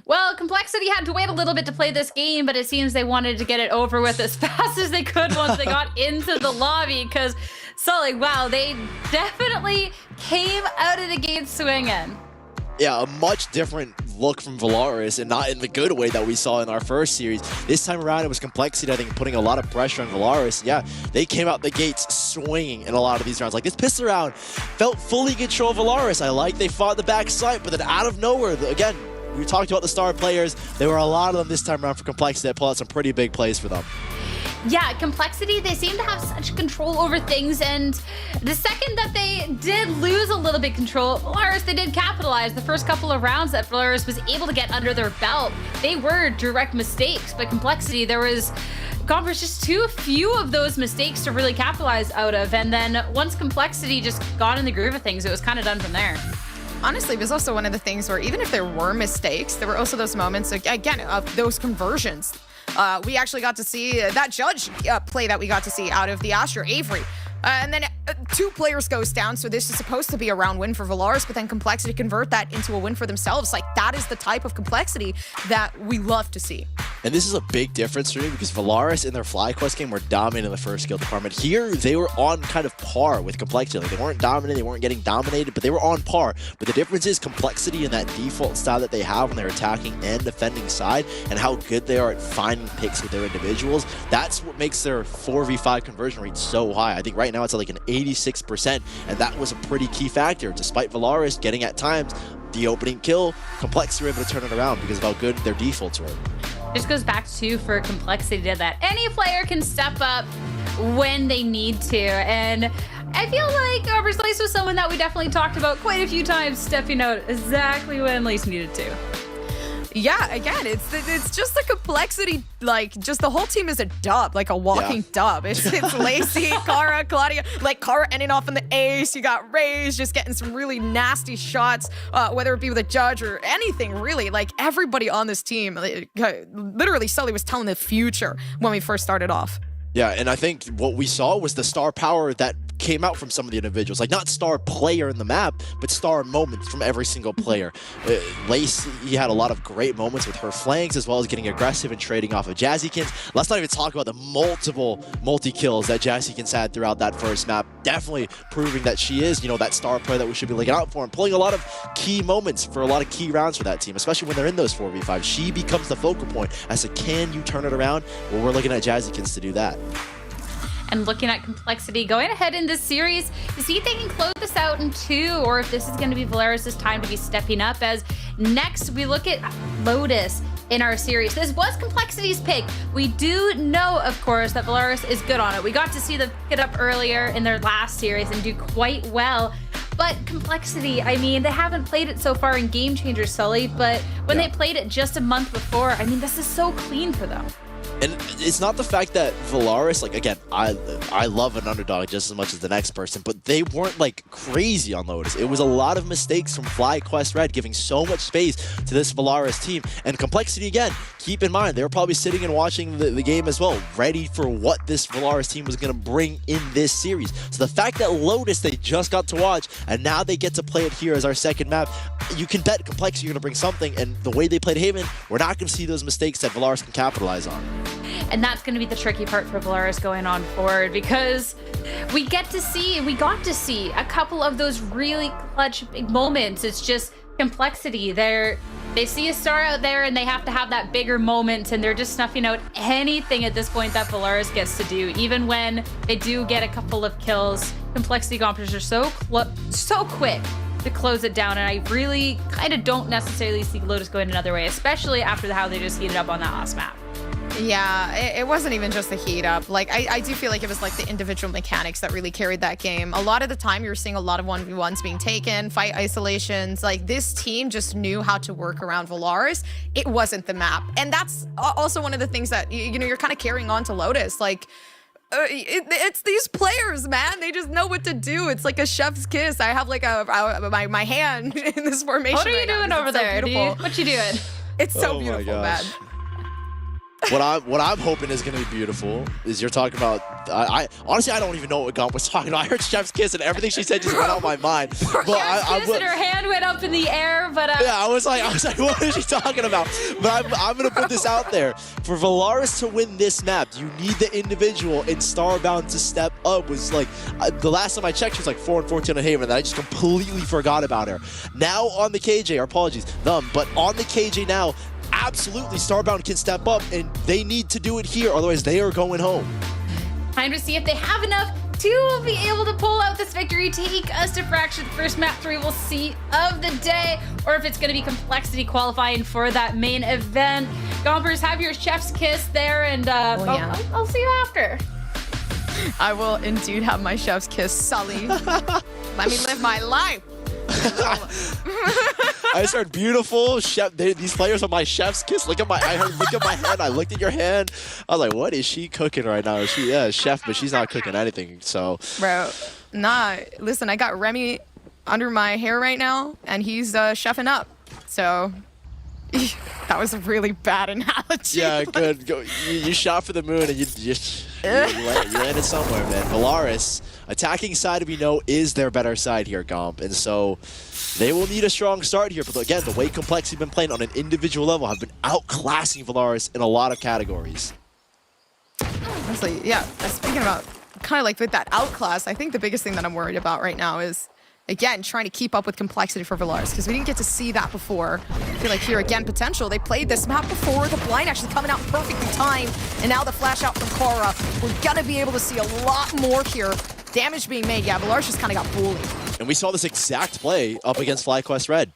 Well, Complexity had to wait a little bit to play this game, but it seems they wanted to get it over with as fast as they could once they got into the lobby, because Sully, wow, they definitely came out of the gate swinging. Yeah, a much different look from Valaris, and not in the good way that we saw in our first series. This time around, it was Complexity, I think, putting a lot of pressure on Valaris. Yeah, they came out the gates swinging in a lot of these rounds. Like, this pistol round felt fully in control of Valaris. I like they fought the backside, but then out of nowhere, again, we talked about the star players. There were a lot of them this time around for Complexity that pulled out some pretty big plays for them. Yeah, Complexity, they seem to have such control over things, and the second that they did lose a little bit control, Valaris, they did capitalize. The first couple of rounds that Valaris was able to get under their belt, they were direct mistakes, but Complexity, there was just too few of those mistakes to really capitalize out of, and then once Complexity just got in the groove of things, it was kind of done from there. Honestly, it was also one of the things where even if there were mistakes, there were also those moments, again, of those conversions. We actually got to see that judge play that we got to see out of the Asher, Avery. And then 2 players goes down, so this is supposed to be a round win for Valaris, but then Complexity convert that into a win for themselves. Like, that is the type of Complexity that we love to see. And this is a big difference for me because Valaris in their FlyQuest game were dominant in the first skill department. Here, they were on kind of par with Complexity. Like, they weren't dominant, they weren't getting dominated, but they were on par. But the difference is Complexity and that default style that they have when they're attacking and defending side, and how good they are at finding picks with their individuals. That's what makes their 4v5 conversion rate so high. I think right now it's at like an 86%, and that was a pretty key factor. Despite Valaris getting at times the opening kill, Complexity were able to turn it around because of how good their defaults were. Just goes back to, for Complexity, that any player can step up when they need to, and I feel like Lace was someone that we definitely talked about quite a few times, stepping out exactly when Lace needed to. Yeah, again, it's just the Complexity, like, just the whole team is a dub, like a walking dub. It's Lacey, Kara, Claudia, like Kara ending off in the ace. You got Raze just getting some really nasty shots, whether it be with a judge or anything, really. Like, everybody on this team, literally Sully was telling the future when we first started off. Yeah, and I think what we saw was the star power that came out from some of the individuals. Like, not star player in the map, but star moments from every single player. Lace, he had a lot of great moments with her flanks, as well as getting aggressive and trading off of Jazzykins. Let's not even talk about the multiple multi-kills that Jazzykins had throughout that first map. Definitely proving that she is, you know, that star player that we should be looking out for, and pulling a lot of key moments for a lot of key rounds for that team, especially when they're in those 4v5. She becomes the focal point as to, can you turn it around? Well, we're looking at Jazzykins to do that. And looking at Complexity going ahead in this series to see if they can close this out in 2, or if this is going to be Valaris' time to be stepping up. As next we look at Lotus in our series. This was Complexity's pick. We do know, of course, that Valaris is good on it. We got to see them pick it up earlier in their last series and do quite well. But Complexity, I mean, they haven't played it so far in Game Changers, Sully, but when they played it just a month before, I mean, this is so clean for them. And it's not the fact that Valaris, like, again, I love an underdog just as much as the next person, but they weren't, like, crazy on Lotus. It was a lot of mistakes from FlyQuest Red, giving so much space to this Valaris team. And Complexity, again, keep in mind, they were probably sitting and watching the game as well, ready for what this Valaris team was going to bring in this series. So the fact that Lotus, they just got to watch, and now they get to play it here as our second map, you can bet Complexity are going to bring something, and the way they played Haven, we're not going to see those mistakes that Valaris can capitalize on. And that's going to be the tricky part for Valaris going on forward, because we got to see a couple of those really clutch big moments. It's just Complexity. They see a star out there and they have to have that bigger moment, and they're just snuffing out anything at this point that Valaris gets to do. Even when they do get a couple of kills, Complexity competitors are so quick to close it down, and I really kind of don't necessarily see Lotus going another way, especially after how they just heated up on that last map. Yeah, it wasn't even just the heat up. Like, I do feel like it was like the individual mechanics that really carried that game. A lot of the time, you were seeing a lot of 1v1s being taken, fight isolations. Like, this team just knew how to work around Valaris. It wasn't the map. And that's also one of the things that, you know, you're kind of carrying on to Lotus. Like, it's these players, man. They just know what to do. It's like a chef's kiss. I have like my hand in this formation. What are you doing over there? So What you doing? It's so beautiful, man. What I'm hoping is going to be beautiful is you're talking about. I honestly I don't even know what Gump was talking about. I heard Chef's Kiss and everything she said just went out of my mind. But and her hand went up in the air. But yeah, I was like, what is she talking about? But I'm going to put this out there for Valaris to win this map. You need the individual in Starbound to step up. Was like the last time I checked, she was like 4-14 on Haven, and I just completely forgot about her. Now on the KJ, or apologies, but on the KJ now. Absolutely, Starbound can step up, and they need to do it here, otherwise they are going home. Time to see if they have enough to be able to pull out this victory, take us to Fraction, the first map 3 we'll see of the day, or if it's going to be complexity qualifying for that main event. Gompers, have your chef's kiss there, and I'll see you after. I will indeed have my chef's kiss, Sully. Let me live my life. I just heard beautiful chef. These players are my chef's kiss. Look at my hand. I looked at your hand. I was like, what is she cooking right now? Yeah, chef, but she's not cooking anything. So, bro, nah. Listen, I got Remy under my hair right now, and he's chefing up. So that was a really bad analogy. Yeah, good. Go. You shot for the moon, and you landed somewhere, man. Valaris, attacking side we know is their better side here, Gomp, and so they will need a strong start here. But again, the way Complexity have been playing on an individual level have been outclassing Valaris in a lot of categories. Honestly, yeah. Speaking about kind of like with that outclass, I think the biggest thing that I'm worried about right now is, again, trying to keep up with Complexity for Valaris, because we didn't get to see that before. I feel like here, again, potential. They played this map before, the blind actually coming out perfectly timed, and now the flash out from Korra. We're gonna be able to see a lot more here. Damage being made. Yeah, Valaris just kind of got bullied. And we saw this exact play up against FlyQuest Red.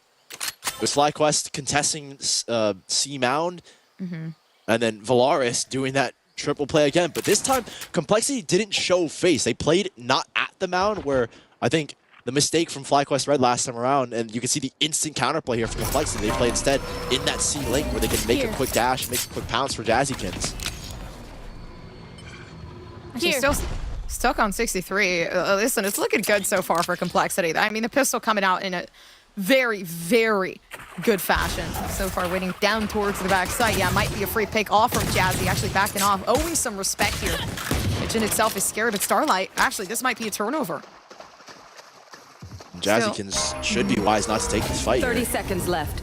With FlyQuest contesting C Mound, and then Valaris doing that triple play again. But this time, Complexity didn't show face. They played not at the mound, where I think the mistake from FlyQuest Red last time around, and you can see the instant counterplay here from Complexity. They play instead in that C link where they can make a quick dash, make a quick pounce for Jazzykins. She's still stuck on 63. Listen, it's looking good so far for Complexity. I mean, the pistol coming out in a very, very good fashion. So far, waiting down towards the backside. Yeah, might be a free pick off from Jazzy, actually backing off, owing some respect here, which in itself is scary, but Starlight, actually, this might be a turnover. Jazzykins should be wise not to take this fight 30 here. seconds left.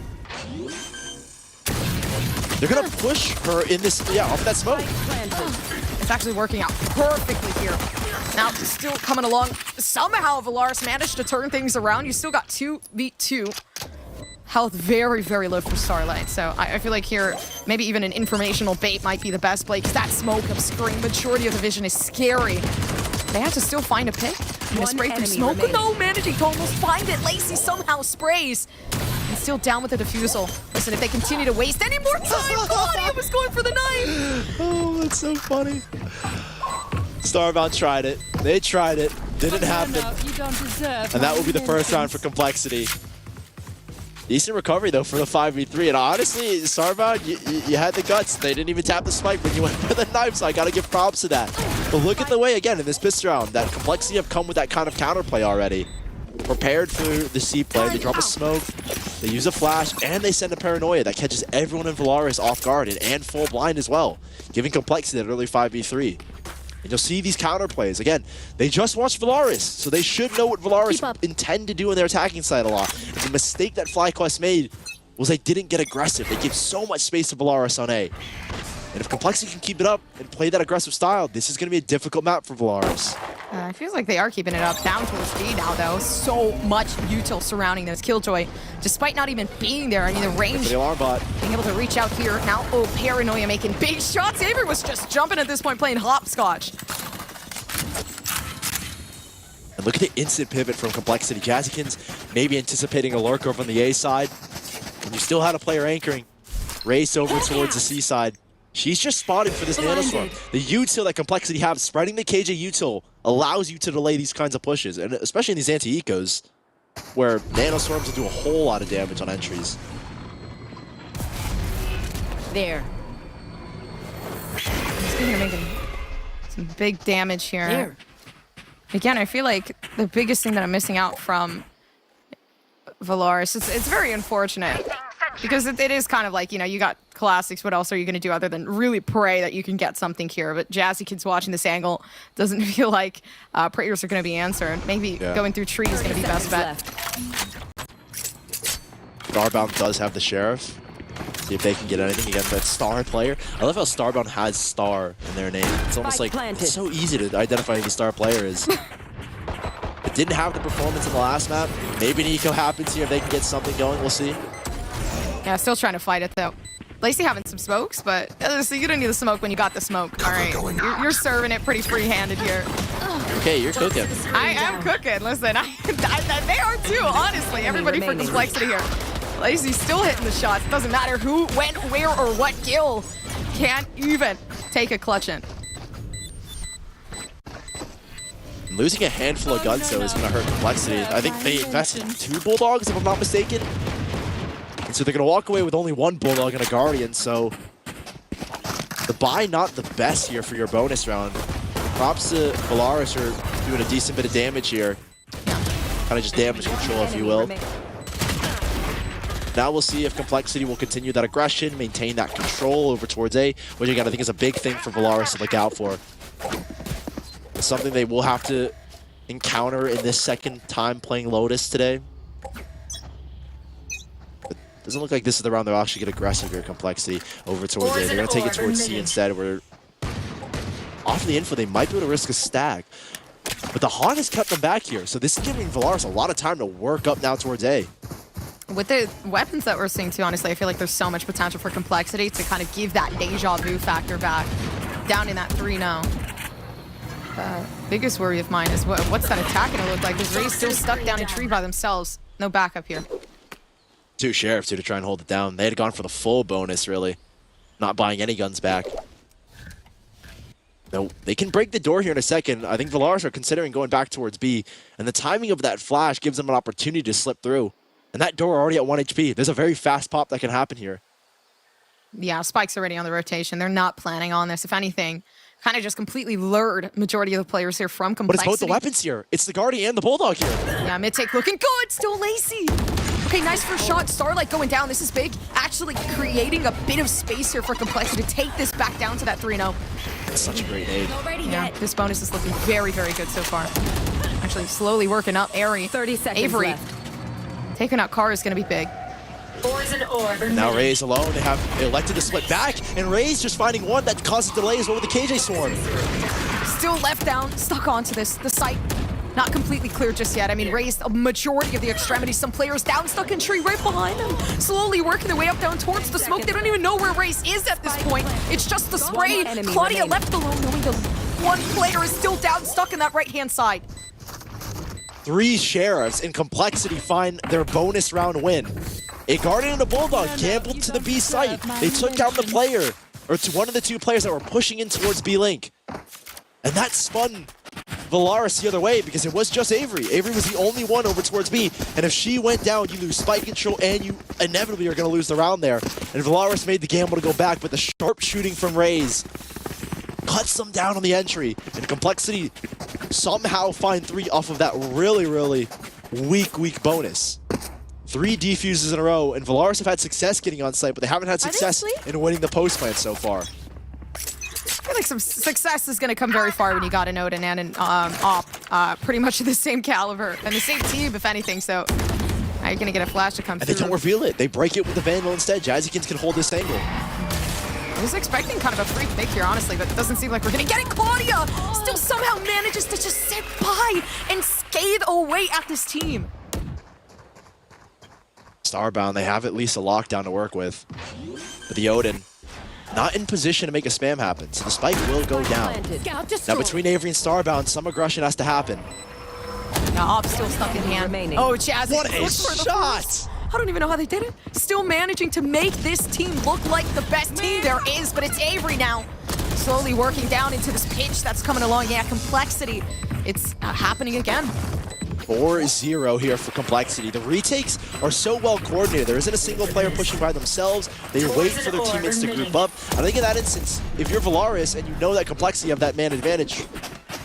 They're going to push her in this, off that smoke. It's actually working out perfectly here. Now, still coming along. Somehow, Valaris managed to turn things around. You still got 2v2. Health very, very low for Starlight. So I feel like here, maybe even an informational bait might be the best play, because that smoke of Scream, majority of the vision is scary. They have to still find a pick. Spray through smoke. Remaining. No, managing to almost find it. Lacey somehow sprays. And still down with the diffusal. Listen, if they continue to waste any more time, Claudia was going for the knife. Oh, that's so funny. Starbound tried it. They tried it. Didn't happen. You don't deserve. And that will be the first round for Complexity. Decent recovery, though, for the 5v3. And honestly, Starbound, you had the guts. They didn't even tap the spike when you went for the knife, so I got to give props to that. But look at the way, again, in this pistol round, that Complexity have come with that kind of counterplay already. Prepared for the C play. They drop a smoke, they use a flash, and they send a paranoia that catches everyone in Valaris off guard and full blind as well, giving Complexity that early 5v3. And you'll see these counterplays. Again, they just watched Valaris, so they should know what Valaris intend to do in their attacking side a lot. And the mistake that FlyQuest made was they didn't get aggressive. They gave so much space to Valaris on A. And if Complexity can keep it up and play that aggressive style, this is going to be a difficult map for Valaris. It feels like they are keeping it up. Down towards B now, though. So much util surrounding those Killjoy, despite not even being there. I mean, the range, For the alarm bot. being able to reach out here. Now, Paranoia making big shots. Avery was just jumping at this point, playing hopscotch. And look at the instant pivot from Complexity. Jazzykins maybe anticipating a lurk over on the A side. And you still had a player anchoring. Race over towards the C side. She's just spotted for this nanoswarm. The util that Complexity have, spreading the KJ util, allows you to delay these kinds of pushes, and especially in these anti-ecos, where nanoswarms will do a whole lot of damage on entries. There. Speaking of making some big damage here. There. Again, I feel like the biggest thing that I'm missing out from Valaris, it's very unfortunate. Because it is kind of like, you know, you got classics. What else are you going to do other than really pray that you can get something here? But Jazzy Kids watching this angle doesn't feel like prayers are going to be answered. Maybe going through tree is going to be best bet. Starbound does have the Sheriff. See if they can get anything against that Star player. I love how Starbound has Star in their name. It's almost like it's so easy to identify who the Star player is. It didn't have the performance in the last map. Maybe an eco happens here if they can get something going. We'll see. Yeah, still trying to fight it though. Lacey having some smokes, but so you don't need the smoke when you got the smoke. All right, you're serving it pretty free-handed here. Okay, you're cooking. I am cooking. Listen, they are too, honestly. Everybody for complexity here. Lacey's still hitting the shots. It doesn't matter who, when, where, or what kill. Can't even take a clutch in. Losing a handful of guns, though, is going to hurt complexity. I think they invested in 2 Bulldogs, if I'm not mistaken. And so they're going to walk away with only 1 Bulldog and a Guardian, so the buy not the best here for your bonus round. Props to Valaris for doing a decent bit of damage here. Kind of just damage control, if you will. Now we'll see if Complexity will continue that aggression, maintain that control over towards A, which again I think is a big thing for Valaris to look out for. It's something they will have to encounter in this second time playing Lotus today. It doesn't look like this is the round they'll actually get aggressive here, Complexity, over towards A. They're going to take it towards C instead, where off the info they might be able to risk a stack. But the Han has kept them back here, so this is giving Valaris a lot of time to work up now towards A. With the weapons that we're seeing too, honestly, I feel like there's so much potential for Complexity to kind of give that deja vu factor back. Down in that 3 now. Biggest worry of mine is what's that attack gonna look like? Is Ray still stuck down a tree by themselves? No backup here. 2 Sheriffs here to try and hold it down. They had gone for the full bonus, really. Not buying any guns back. No, they can break the door here in a second. I think Valaris are considering going back towards B, and the timing of that flash gives them an opportunity to slip through. And that door already at 1 HP. There's a very fast pop that can happen here. Yeah, Spike's already on the rotation. They're not planning on this. If anything, kind of just completely lured majority of the players here from Complexity. But it's both the weapons here. It's the Guardian and the Bulldog here. Yeah, mid-take looking good. Still Lacey. Okay, nice first shot. Starlight going down. This is big. Actually creating a bit of space here for Complexity to take this back down to that 3-0. That's such a great aid. Yeah, this bonus is looking very, very good so far. Actually, slowly working up. Airy. 30 seconds Avery. left. Taking out Car is going to be big. Now Ray's alone. They elected to split back, and Ray's just finding one that causes delay as well with the KJ Swarm. Still left down, stuck onto this. The site not completely clear just yet. I mean, Ray's a majority of the extremities. Some players down, stuck in tree right behind them. Slowly working their way up down towards the smoke. They don't even know where Race is at this point. It's just the spray. Claudia left alone, knowing the one player is still down, stuck in that right-hand side. 3 Sheriffs in Complexity find their bonus round win. A Guardian and a Bulldog gambled to the B site. They took down the player, or to one of the 2 players that were pushing in towards B Link. And that spun Valaris the other way because it was just Avery. Avery was the only one over towards B, and if she went down, you lose spike control, and you inevitably are going to lose the round there. And Valaris made the gamble to go back, but the sharp shooting from Raze cuts them down on the entry, and Complexity somehow find 3 off of that really, really weak bonus. 3 defuses in a row, and Valaris have had success getting on site, but they haven't had success in winning the post plant so far. I feel like some success is going to come very far when you got an Odin and an Op, pretty much of the same caliber, and the same team, if anything, so now you're going to get a flash to come through. And they don't reveal it. They break it with the Vandal instead. Jazzykins can hold this angle. I was expecting kind of a free pick here, honestly, but it doesn't seem like we're going to get it. Claudia still somehow manages to just sit by and scathe away at this team. Starbound, they have at least a lockdown to work with. But the Odin, not in position to make a spam happen, so the spike will go down. Now between Avery and Starbound, some aggression has to happen. Now Op's still stuck in hand. Oh, Jazzy. What a shot! I don't even know how they did it. Still managing to make this team look like the best team there is, but it's Avery now. Slowly working down into this pitch that's coming along. Yeah, Complexity. It's happening again. 4-0 here for Complexity. The retakes are so well coordinated. There isn't a single player pushing by themselves. They wait for their teammates to group up. I think in that instance, if you're Valaris and you know that Complexity have that man advantage,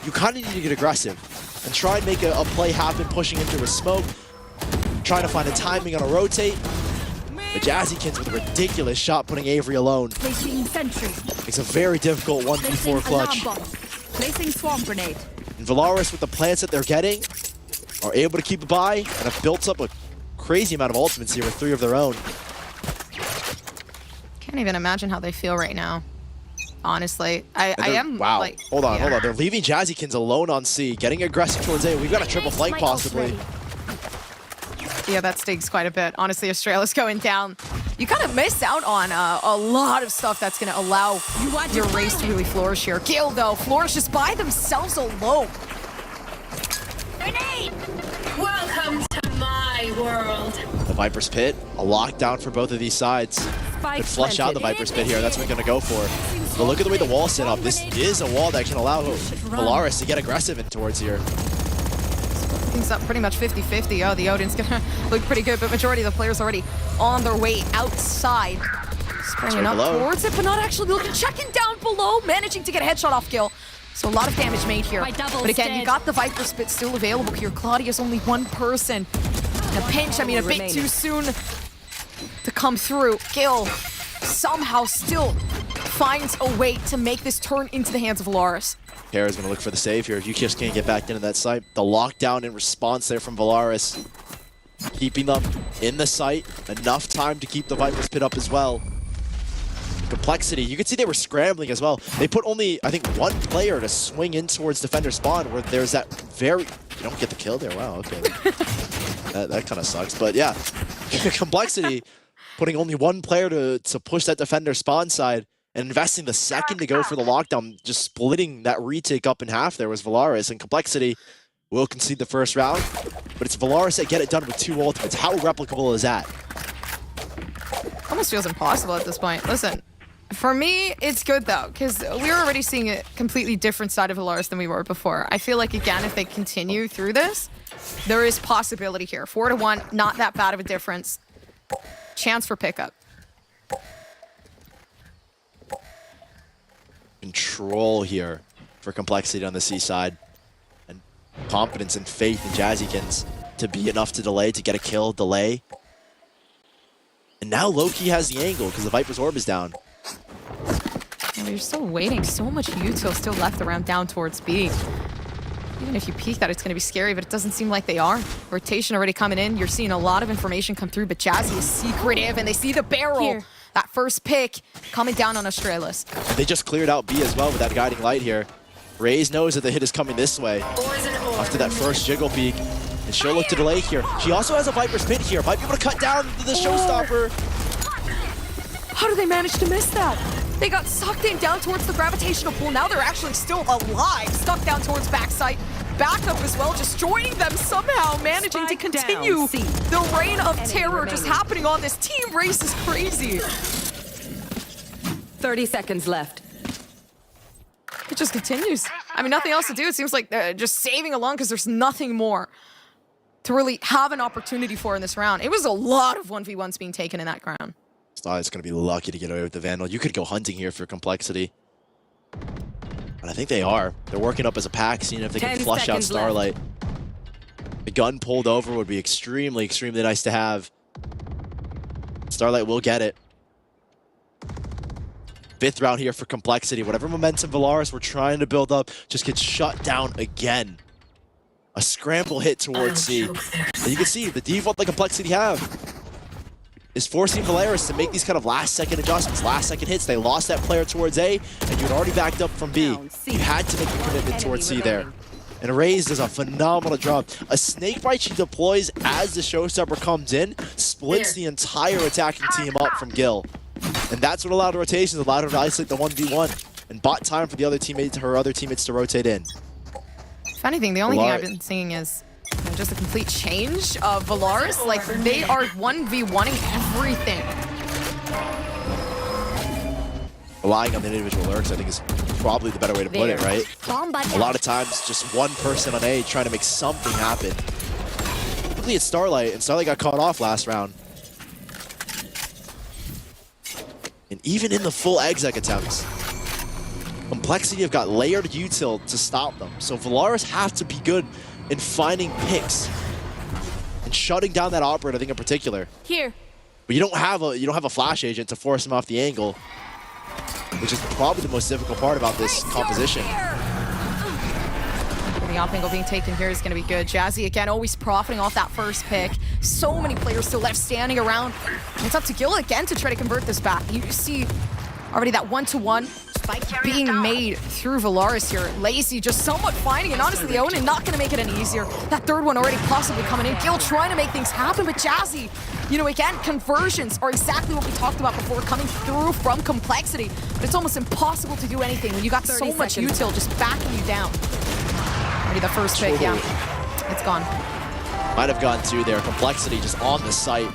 you kind of need to get aggressive and try and make a play happen, pushing into a smoke, trying to find a timing on a rotate. But Jazzykins with a ridiculous shot putting Avery alone. Placing sentry. Makes a very difficult 1v4 clutch. Placing swarm grenade. And Valaris with the plants that they're getting are able to keep a buy and have built up a crazy amount of ultimates here with 3 of their own. Can't even imagine how they feel right now. Honestly, I am wow. like, hold on. They're leaving Jazzykins alone on C, getting aggressive towards A. We've got a triple flank possibly. Yeah, that stings quite a bit. Honestly, Australia's going down. You kind of miss out on a lot of stuff that's going to allow your race to really flourish here. Gil, though, flourishes by themselves alone. Grenade! Welcome to my world. The Viper's Pit, a lockdown for both of these sides. Could flush out the Viper's Pit here. That's what we're going to go for. But look at the way the wall's set up. This is a wall that can allow Valaris to get aggressive in towards here. Things up pretty much 50-50. Oh, the Odin's gonna look pretty good, but majority of the players already on their way outside. Spraying up towards it, but not actually looking. Checking down below, managing to get a headshot off Gil. So a lot of damage made here. But again, you got the Viper Spit still available here. Claudia's only one person. In a pinch, I mean, a bit too soon to come through. Gil somehow still finds a way to make this turn into the hands of Valaris. Kara's going to look for the save here. You just can't get back into that site. The lockdown in response there from Valaris. Keeping them in the site. Enough time to keep the Viper's Pit up as well. Complexity. You can see they were scrambling as well. They put only, I think, 1 player to swing in towards defender spawn where there's that very... You don't get the kill there. Wow, okay. that kind of sucks. But yeah, Complexity putting only 1 player to push that defender spawn side. And investing the second to go for the lockdown, just splitting that retake up in half there was Valaris. And Complexity will concede the first round. But it's Valaris that get it done with 2 ultimates. How replicable is that? Almost feels impossible at this point. Listen, for me, it's good though, because we're already seeing a completely different side of Valaris than we were before. I feel like, again, if they continue through this, there is possibility here. 4-1, not that bad of a difference. Chance for pickup. Control here for Complexity on the C side, and confidence and faith in Jazzykins to be enough to delay, to get a kill, delay. And now Loki has the angle because the Viper's orb is down. And you're still waiting. So much util still left around down towards B. Even if you peek that, it's going to be scary, but it doesn't seem like they are. Rotation already coming in. You're seeing a lot of information come through, but Jazzy is secretive, and they see the barrel. Here. That first pick coming down on Australis. And they just cleared out B as well with that guiding light here. Raze knows that the hit is coming this way after that first jiggle peek. And she'll look to delay here. She also has a Viper's Pit here. Might be able to cut down the showstopper. How do they manage to miss that? They got sucked in down towards the gravitational pull. Now they're actually still alive. Stuck down towards backside. Backup as well, just joining them somehow, managing to continue the reign of terror just happening on this team. Race is crazy. 30 seconds left. It just continues. I mean, nothing else to do. It seems like they're just saving along because there's nothing more to really have an opportunity for in this round. It was a lot of 1v1s being taken in that ground. Starlight's going to be lucky to get away with the Vandal. You could go hunting here for Complexity. But I think they are. They're working up as a pack, seeing if they can flush out Starlight. The gun pulled over would be extremely, extremely nice to have. Starlight will get it. 5th round here for Complexity. Whatever momentum Valaris were trying to build up just gets shut down again. A scramble hit towards C. And you can see the default that Complexity have is forcing Valaris to make these kind of last-second adjustments, last-second hits. They lost that player towards A, and you'd already backed up from B. You had to make a commitment towards C there. And Raze does a phenomenal job. A snake bite she deploys as the showstopper comes in, splits the entire attacking team up from Gil. And that's what allowed rotations, allowed her to isolate the 1v1, and bought time for the other teammates, her other teammates to rotate in. Funny thing, the only thing I've been seeing is just a complete change of Valaris. Like, they are 1v1ing everything. Relying on the individual lurks, I think, is probably the better way to put it, right? A lot of times, just one person on A trying to make something happen. Luckily, it's Starlight, and Starlight got caught off last round. And even in the full exec attempts, Complexity have got layered util to stop them. So Valaris have to be good in finding picks and shutting down that operator, I think, in particular. Here. But you don't have a flash agent to force him off the angle, which is probably the most difficult part about this composition. The op angle being taken here is going to be good. Jazzy, again, always profiting off that first pick. So many players still left standing around. And it's up to Gil again to try to convert this back. You see already that one-to-one being made through Valaris here. Lazy just somewhat finding, and honestly, the Onin not going to make it any easier. That third one already possibly coming in. Gil trying to make things happen, but Jazzy, you know, again, conversions are exactly what we talked about before, coming through from complexity. But it's almost impossible to do anything when you got so much util just backing you down. Already the first pick, yeah. It's gone. Might have gone two there. Complexity just on the site.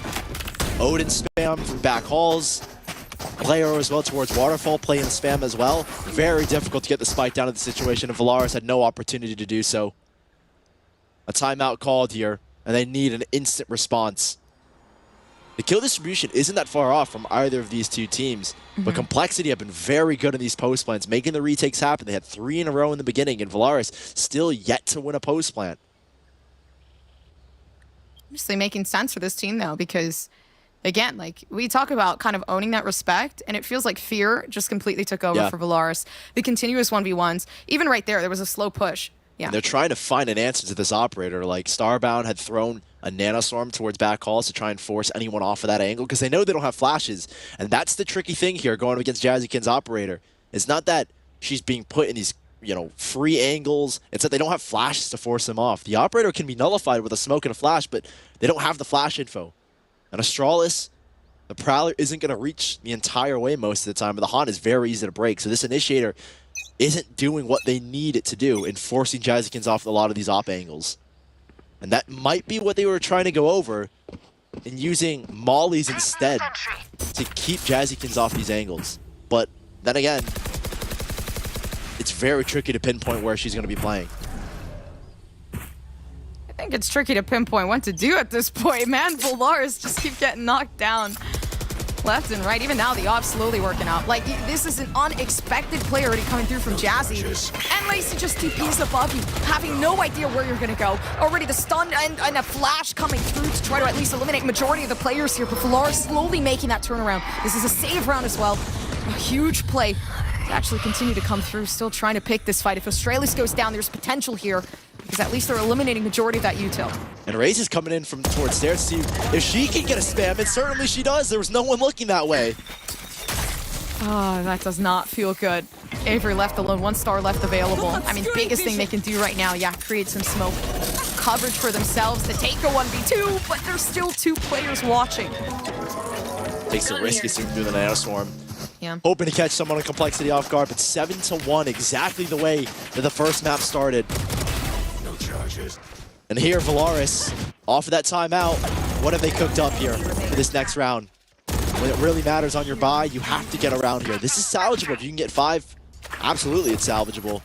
Odin spam from back halls. Player as well towards Waterfall, playing spam as well. Very difficult to get the spike down to the situation, and Valaris had no opportunity to do so. A timeout called here, and they need an instant response. The kill distribution isn't that far off from either of these two teams, but Complexity have been very good in these post plants, making the retakes happen. They had 3 in a row in the beginning, and Valaris still yet to win a post plant. Honestly making sense for this team, though, because again, like, we talk about kind of owning that respect, and it feels like fear just completely took over for Valaris. The continuous 1v1s, even right there was a slow push. Yeah. And they're trying to find an answer to this operator. Like, Starbound had thrown a nanoswarm towards back halls to try and force anyone off of that angle, because they know they don't have flashes. And that's the tricky thing here going up against Jazzykin's operator. It's not that she's being put in these, you know, free angles. It's that they don't have flashes to force him off. The operator can be nullified with a smoke and a flash, but they don't have the flash info. And Astralis, the Prowler isn't going to reach the entire way most of the time, but the Han is very easy to break. So this Initiator isn't doing what they need it to do in forcing Jazzykins off a lot of these op angles. And that might be what they were trying to go over in using mollies instead to keep Jazzykins off these angles. But then again, it's very tricky to pinpoint where she's going to be playing. I think it's tricky to pinpoint what to do at this point, man. Valaris just keep getting knocked down left and right. Even now, the op's slowly working out. Like, this is an unexpected play already coming through from Jazzy. And Lacey just TPs above you, having no idea where you're going to go. Already the stun and a flash coming through to try to at least eliminate majority of the players here. But Valaris slowly making that turnaround. This is a save round as well. A huge play to actually continue to come through. Still trying to pick this fight. If Australis goes down, there's potential here, because at least they're eliminating majority of that util. And Raze is coming in from towards stairs to see if she can get a spam, and certainly she does. There was no one looking that way. Oh, that does not feel good. Avery left alone, 1 star left available. I mean, biggest thing they can do right now, yeah, create some smoke. Coverage for themselves to take a 1v2, but there's still 2 players watching. Takes a risky suit through the nanoswarm. Yeah. Hoping to catch someone on Complexity off guard, but 7-1, exactly the way that the first map started. And here, Valaris, off of that timeout, what have they cooked up here for this next round? When it really matters on your buy, you have to get around here. This is salvageable. If you can get 5, absolutely it's salvageable.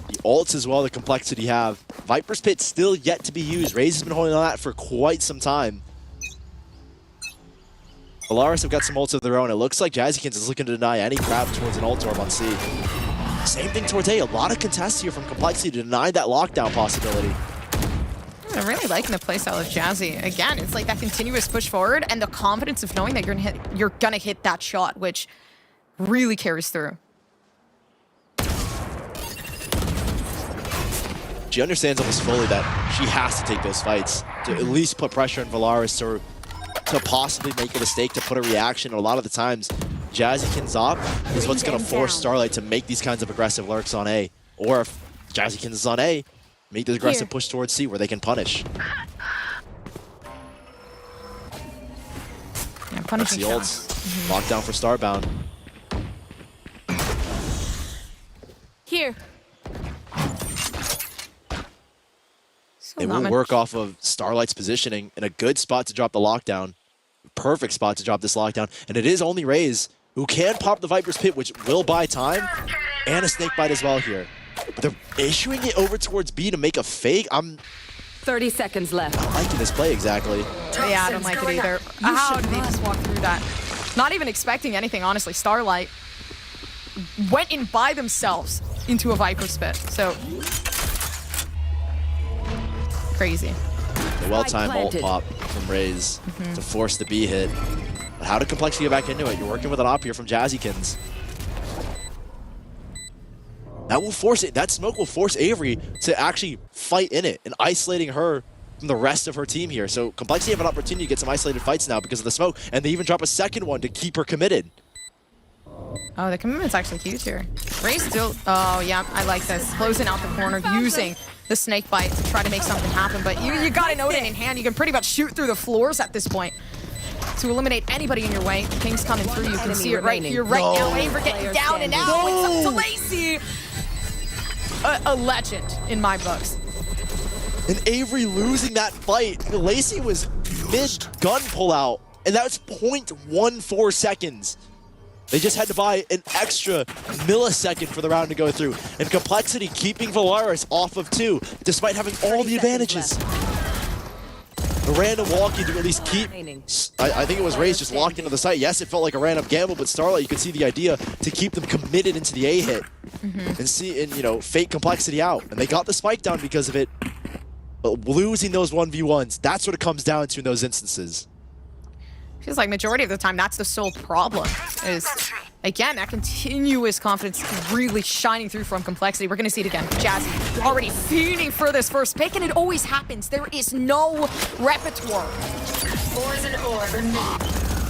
The ults as well, the Complexity have. Viper's Pit still yet to be used. Raze has been holding on that for quite some time. Valaris have got some ults of their own. It looks like Jazzykins is looking to deny any grab towards an ult orb on C. Same thing towards A. A lot of contests here from Complexity to deny that lockdown possibility. I'm really liking the playstyle of Jazzy. Again, it's like that continuous push forward and the confidence of knowing that you're gonna hit that shot, which really carries through. She understands almost fully that she has to take those fights to at least put pressure on Valaris to possibly make a mistake, to put a reaction. A lot of the times, Jazzykin's op is what's going to force Starlight to make these kinds of aggressive lurks on A. Or if Jazzykins is on A, make the aggressive push towards C where they can punish. Yeah, punishing shots. Lockdown for Starbound. Here. They will work off of Starlight's positioning in a good spot to drop the lockdown. Perfect spot to drop this lockdown. And it is only Raze who can pop the Viper's Pit, which will buy time, and a snake bite as well here. But they're issuing it over towards B to make a fake. I'm 30 seconds left. not liking this play exactly. Yeah, I don't like it either. How did they just walk through that? Not even expecting anything, honestly. Starlight went in by themselves into a Viper's Pit. So crazy. The well-timed ult planted. pop from Raze to force the B hit. But how did Complexity get back into it? You're working with an op here from Jazzykins. That will force it. That smoke will force Avery to actually fight in it and isolating her from the rest of her team here. So Complexity have an opportunity to get some isolated fights now because of the smoke, and they even drop a second one to keep her committed. Oh, the commitment's actually huge here. Raze still, oh yeah, I like this. Closing out the corner, using the snake bite to try to make something happen, but you got an Odin in hand. You can pretty much shoot through the floors at this point to eliminate anybody in your way. King's coming through, you can see it right here, right now. Avery getting down and out. It's up to Lacey. A legend in my books. And Avery losing that fight. Lacey was mid-gun pullout, and that was 0.14 seconds. They just had to buy an extra millisecond for the round to go through. And Complexity keeping Valaris off of 2, despite having all the advantages. A random walkie to at least keep, I think it was Raze just locked into the site. Yes, it felt like a random gamble, but Starlight, you could see the idea to keep them committed into the A hit and see, and you know, fake Complexity out. And they got the spike down because of it. But losing those 1v1s, that's what it comes down to in those instances. Feels like majority of the time that's the sole problem is, again, that continuous confidence really shining through from Complexity. We're going to see it again. Jazzy already feeding for this first pick, and it always happens. There is no repertoire.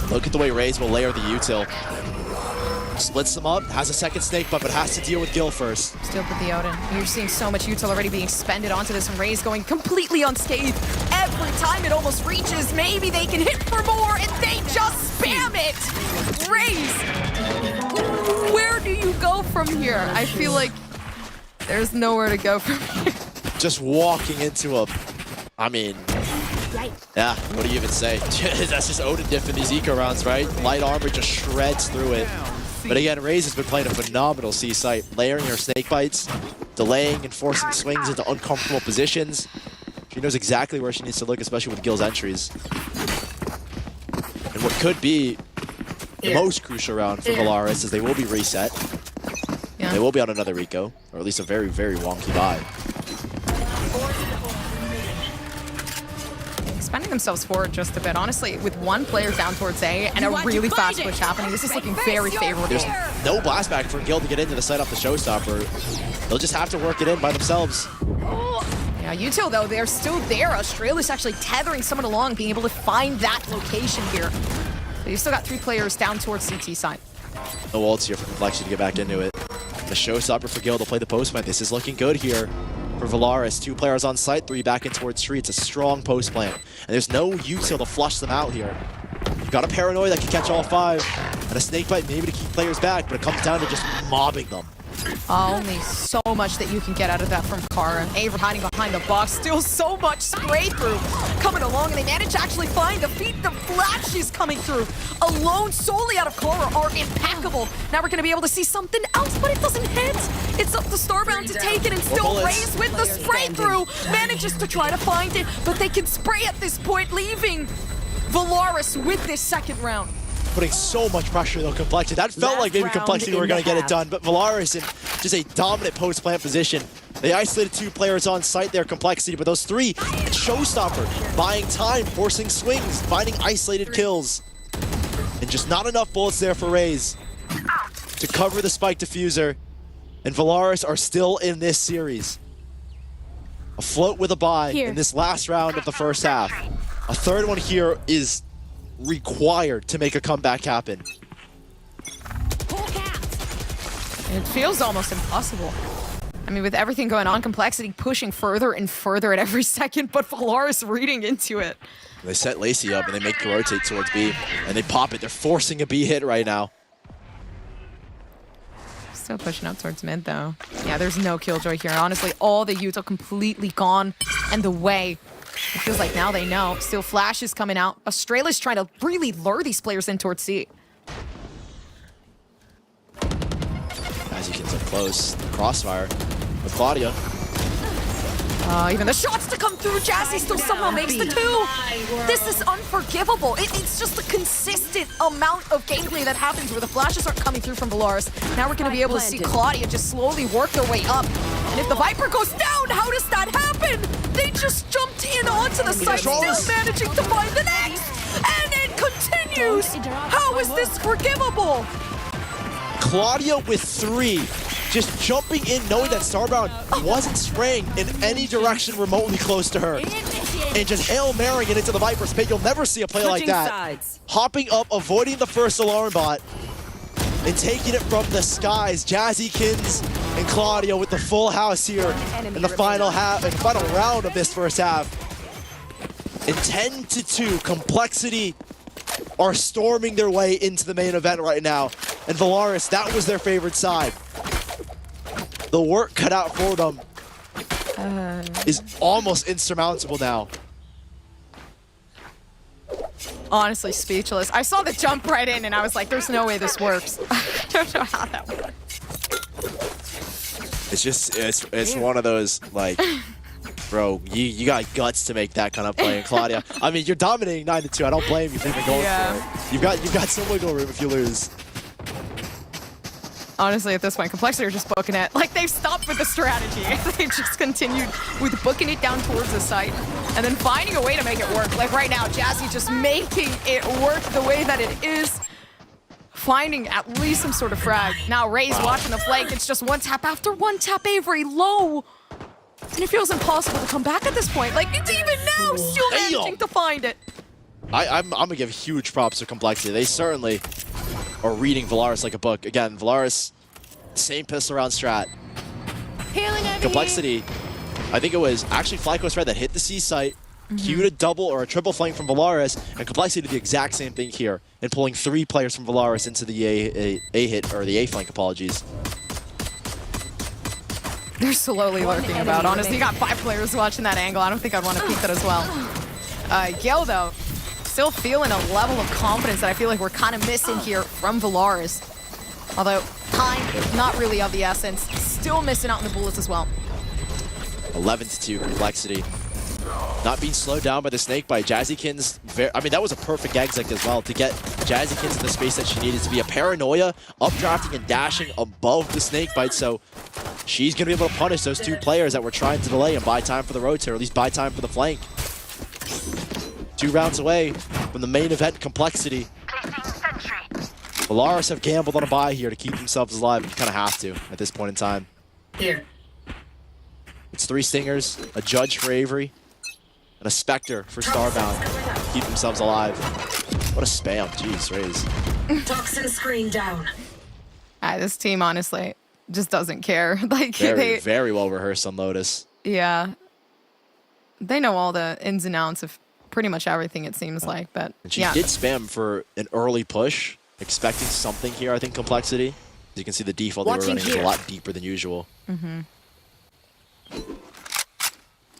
Look at the way Raze will layer the util. Splits them up, has a second snake butt, but has to deal with Gil first. Still with the Odin. You're seeing so much util already being spended onto this, and Raze going completely unscathed. Every time it almost reaches, maybe they can hit for more, and they just spam it! Raze! Where do you go from here? I feel like there's nowhere to go from here. Just walking into a, I mean, yeah, what do you even say? That's just Odin diff in these eco rounds, right? Light armor just shreds through it. But again, Raze has been playing a phenomenal C site, layering her snake bites, delaying and forcing swings into uncomfortable positions. She knows exactly where she needs to look, especially with Gil's entries. And what could be the most crucial round for Valaris is they will be reset. Yeah. They will be on another eco, or at least a very, very wonky buy. Expanding themselves forward just a bit. Honestly, with one player down towards A and a really fast push happening, this is looking very favorable. There's no blast back for Gil to get into the site off the showstopper. They'll just have to work it in by themselves. Yeah, util though, they're still there. Australia's actually tethering someone along, being able to find that location here. But you've still got 3 players down towards CT side. No ults here for Complexity to get back into it. The showstopper for Gil to play the post plant. This is looking good here for Valaris. 2 players on site, 3 back in towards streets. A strong post plant. And there's no util to flush them out here. You've got a Paranoia that can catch all 5. And a Snakebite maybe to keep players back, but it comes down to just mobbing them. Only so much that you can get out of that from Kara. Avery hiding behind the box. Still so much spray through coming along, and they manage to actually find the feet. The flashes coming through alone solely out of Kara are impeccable. Now we're going to be able to see something else, but it doesn't hit. It's up to Starbound to take it, and still Raze with the spray through manages to try to find it, but they can spray at this point, leaving Valaris with this second round. Putting so much pressure though, Complexity. That felt like maybe Complexity were going to get it done, but Valaris in just a dominant post-plant position. They isolated 2 players on site there, Complexity, but those 3, showstopper, buying time, forcing swings, finding isolated kills. And just not enough bullets there for Raze to cover the spike diffuser. And Valaris are still in this series. Afloat with a bye in this last round of the first half. A third one here is required to make a comeback happen. It feels almost impossible. I mean, with everything going on, Complexity pushing further and further at every second, but Valaris reading into it. They set Lacey up and they make the rotate towards B, and they pop it. They're forcing a B hit right now. Still pushing up towards mid, though. Yeah, there's no killjoy here. Honestly, all the util completely gone, and the way. It feels like now they know. Still flashes coming out. Australia's trying to really lure these players in towards C. As you can get close, crossfire with Claudia. Even the shots to come through. Jazzy still somehow makes the 2. This is unforgivable. It's just a consistent amount of gameplay that happens where the flashes aren't coming through from Valaris. Now we're going to be able to see Claudia just slowly work their way up. And if the Viper goes down, how does that happen? They just jumped in onto the site, still managing to find the next. And it continues. How is this forgivable? Claudia with 3. Just jumping in, knowing that Starbound wasn't spraying in any direction remotely close to her. And just Hail Marying it into the Viper's pit. You'll never see a play like that. Sides. Hopping up, avoiding the first alarm bot, and taking it from the skies. Jazzykins and Claudia with the full house here in the final round of this first half. And 10-2, Complexity are storming their way into the main event right now. And Valaris, that was their favorite side. The work cut out for them is almost insurmountable now. Honestly, speechless. I saw the jump right in and I was like, there's no way this works. I don't know how that works. It's just, it's one of those, like, bro, you got guts to make that kind of play. And Claudia, I mean, you're dominating 9-2. I don't blame you for even going for it. You've got some wiggle room if you lose. Honestly, at this point, Complexity are just booking it. Like, they've stopped with the strategy. They just continued with booking it down towards the site and then finding a way to make it work. Like right now, Jazzy just making it work the way that it is. Finding at least some sort of frag. Now Ray's watching the flank. It's just one tap after one tap, Avery low. And it feels impossible to come back at this point. Like, it's even now still managing to find it. I'm gonna give huge props to Complexity. They certainly are reading Valaris like a book. Again, Valaris, same pistol round strat. Complexity, I think it was actually FlyQuest Red that hit the C site, queued a double or a triple flank from Valaris, and Complexity did the exact same thing here, and pulling 3 players from Valaris into the A hit, or the A flank, apologies. They're slowly lurking about. Honestly, you got 5 players watching that angle. I don't think I'd want to peek that as well. Gale, though, still feeling a level of confidence that I feel like we're kind of missing here from Valaris. Although time is not really of the essence. Still missing out on the bullets as well. 11-2 Complexity. Not being slowed down by the snake by Jazzykins. I mean, that was a perfect exec as well to get Jazzykins in the space that she needed to be a paranoia, updrafting and dashing above the snake bite. So she's going to be able to punish those 2 players that were trying to delay and buy time for the rotate, or at least buy time for the flank. 2 rounds away from the main event, Complexity. Valaris have gambled on a buy here to keep themselves alive. You kind of have to at this point in time. Here. It's 3 Stingers, a Judge for Avery, and a Spectre for Starbound to keep themselves alive. What a spam. Jeez, Raze. Toxin screen down. This team, honestly, just doesn't care. Like, Very well rehearsed on Lotus. Yeah. They know all the ins and outs of pretty much everything, it seems like, but and she did spam for an early push, expecting something here, I think, Complexity. As you can see, the default they were running is a lot deeper than usual.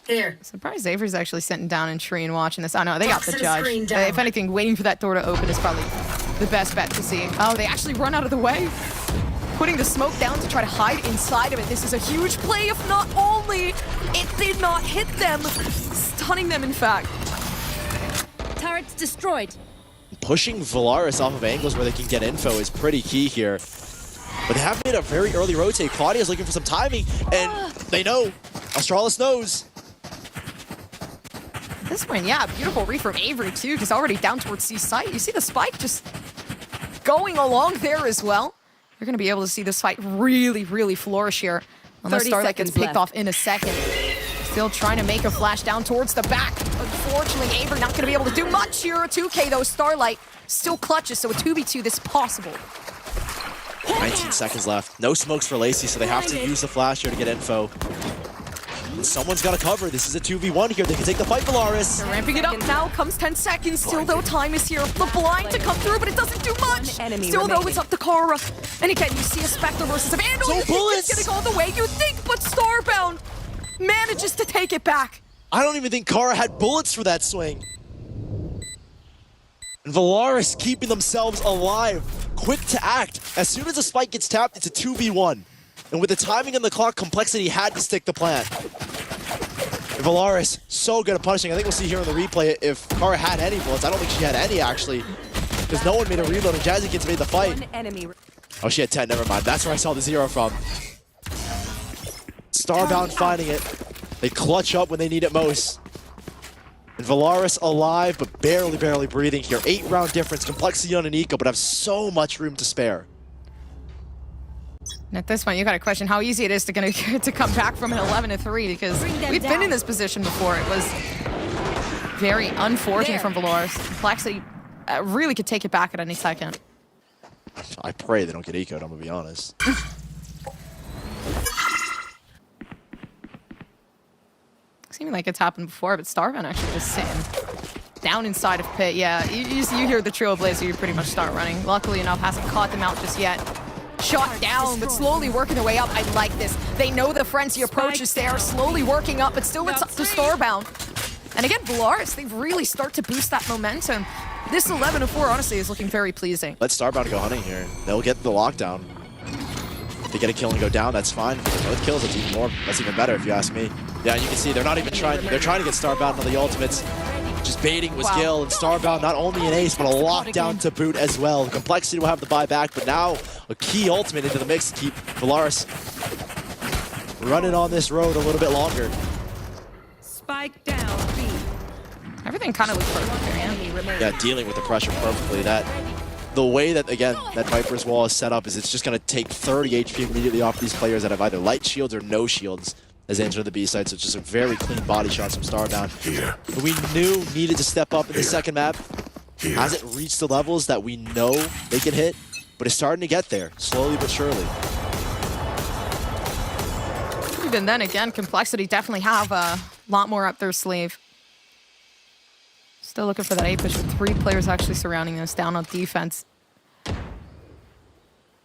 Here. Surprised Avery's actually sitting down and tree and watching this. Oh no, they got the Judge. If anything, waiting for that door to open is probably the best bet to see. Oh, they actually run out of the way. Putting the smoke down to try to hide inside of it. This is a huge play, if not only it did not hit them, stunning them in fact. Turrets destroyed. Pushing Valaris off of angles where they can get info is pretty key here. But they have made a very early rotate. Claudia's looking for some timing, and they know. Australis knows. This one, yeah, beautiful read from Avery too, just already down towards C site. You see the spike just going along there as well. You're going to be able to see this fight really, really flourish here. Unless Starlight gets picked off in a second. Still trying to make a flash down towards the back. Unfortunately, Avery not going to be able to do much here. A 2K though, Starlight still clutches, so a 2v2 this is possible. 19 seconds left. No smokes for Lacey, so they have to use the flash here to get info. And someone's got to cover. This is a 2v1 here. They can take the fight, Valaris. They're ramping it up now. Comes 10 seconds. Still, though, time is here. The blind to come through, but it doesn't do much. Still, though, it's up to Kara. And again, you see a Spectre versus a Vandal. You think it's getting all the way. You think, but Starbound manages to take it back. I don't even think Kara had bullets for that swing. And Valaris keeping themselves alive. Quick to act. As soon as the spike gets tapped, it's a 2v1. And with the timing on the clock, Complexity had to stick the plan. And Valaris, so good at punishing. I think we'll see here in the replay if Kara had any bullets. I don't think she had any, actually. Because no one made a reload, and Jazzykins made the fight. Oh, she had 10. Never mind. That's where I saw the 0 from. Starbound finding it. They clutch up when they need it most. And Valaris alive, but barely breathing here. 8-round difference, complexity on an eco, but have so much room to spare. And at this point, you got to question how easy it is to come back from an 11-3 because we've been in this position before. It was very unfortunate from Valaris. Complexity really could take it back at any second. I pray they don't get ecoed, I'm gonna be honest. Seeming like it's happened before, but Starbound actually just sitting down inside of pit. Yeah, you hear the Trailblazer, you pretty much start running. Luckily enough, hasn't caught them out just yet. Shot down, but slowly working their way up. I like this. They know the frenzy approach is there, slowly working up, but still it's up to Starbound. And again, Valaris, they really start to boost that momentum. This 11-4, honestly, is looking very pleasing. Let Starbound go hunting here. They'll get the lockdown. If they get a kill and go down, that's fine. If both kills, that's even better if you ask me. Yeah, you can see they're not even trying. They're trying to get Starbound on the ultimates. Just baiting was Gil, and Starbound not only an ace, but a lockdown to boot as well. Complexity will have the buyback, but now a key ultimate into the mix to keep Valaris running on this road a little bit longer. Spike down, B. Everything kind of looks perfect there, Yeah, dealing with the pressure perfectly. The way that, again, that Viper's wall is set up is it's just going to take 30 HP immediately off these players that have either light shields or no shields as they enter the B side, so it's just a very clean body shot from Starbound. Who we knew needed to step up in the second map. Hasn't reached the levels that we know they can hit, but it's starting to get there, slowly but surely. Even then, again, Complexity definitely have a lot more up their sleeve. Still looking for that A push with 3 players actually surrounding us down on defense.